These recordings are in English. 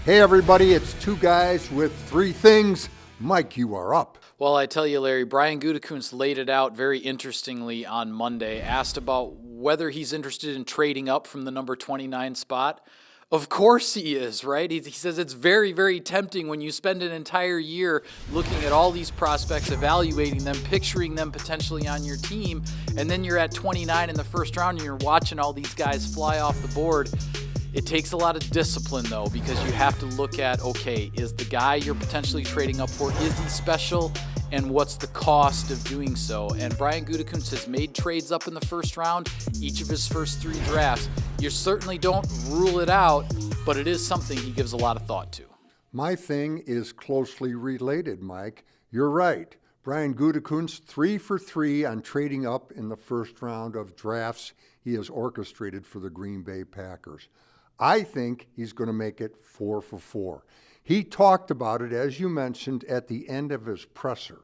Hey everybody, it's two guys with three things. Mike, you are up. Well, I tell you, Larry, Brian Gutekunst laid it out very interestingly on Monday, asked about whether he's interested in trading up from the number 29 spot. Of course he is, right? He says it's very, very tempting when you spend an entire year looking at all these prospects, evaluating them, picturing them potentially on your team, and then you're at 29 in the first round and you're watching all these guys fly off the board. It takes a lot of discipline, though, because you have to look at, okay, is the guy you're potentially trading up for, is he special, and what's the cost of doing so? And Brian Gutekunst has made trades up in the first round, each of his first three drafts. You certainly don't rule it out, but it is something he gives a lot of thought to. My thing is closely related, Mike. You're right. Brian Gutekunst, 3 for 3 on trading up in the first round of drafts he has orchestrated for the Green Bay Packers. I think he's going to make it 4 for 4. He talked about it, as you mentioned, at the end of his presser.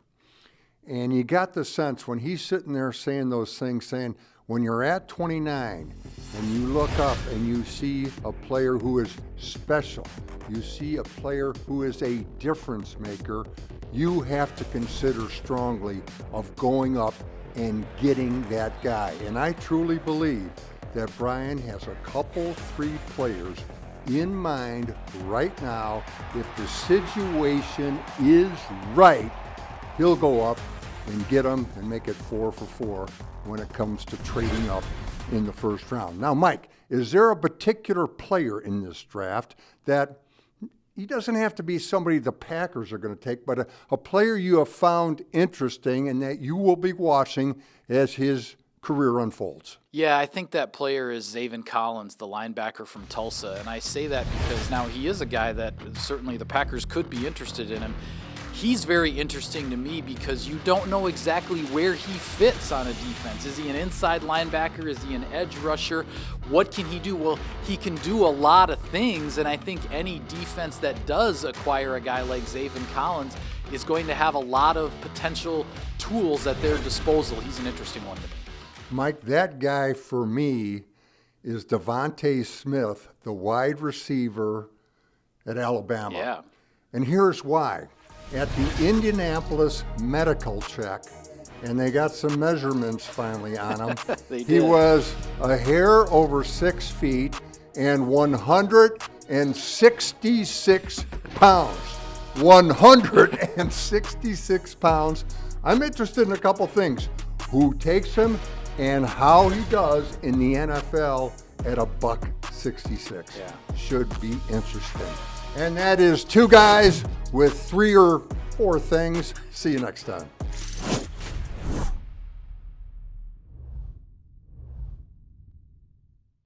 And you got the sense when he's sitting there saying those things, saying, when you're at 29 and you look up and you see a player who is special, you see a player who is a difference maker, you have to consider strongly of going up and getting that guy. And I truly believe that Brian has a couple, 3 players in mind right now. If the situation is right, he'll go up and get them and make it 4 for 4 when it comes to trading up in the first round. Now, Mike, is there a particular player in this draft that he doesn't have to be somebody the Packers are going to take, but a player you have found interesting and that you will be watching as his career unfolds? Yeah, I think that player is Zaven Collins, the linebacker from Tulsa. And I say that because now he is a guy that certainly the Packers could be interested in him. He's very interesting to me because you don't know exactly where he fits on a defense. Is he an inside linebacker? Is he an edge rusher? What can he do? Well, he can do a lot of things, and I think any defense that does acquire a guy like Zaven Collins is going to have a lot of potential tools at their disposal. He's an interesting one to me. Mike, that guy for me is Devontae Smith, the wide receiver at Alabama. Yeah. And here's why. At the Indianapolis medical check, and they got some measurements finally on him, he was a hair over 6 feet and 166 pounds. 166 pounds. I'm interested in a couple things. Who takes him and how he does in the NFL at $166. Yeah. Should be interesting. And that is two guys with 3 or 4 things. See you next time.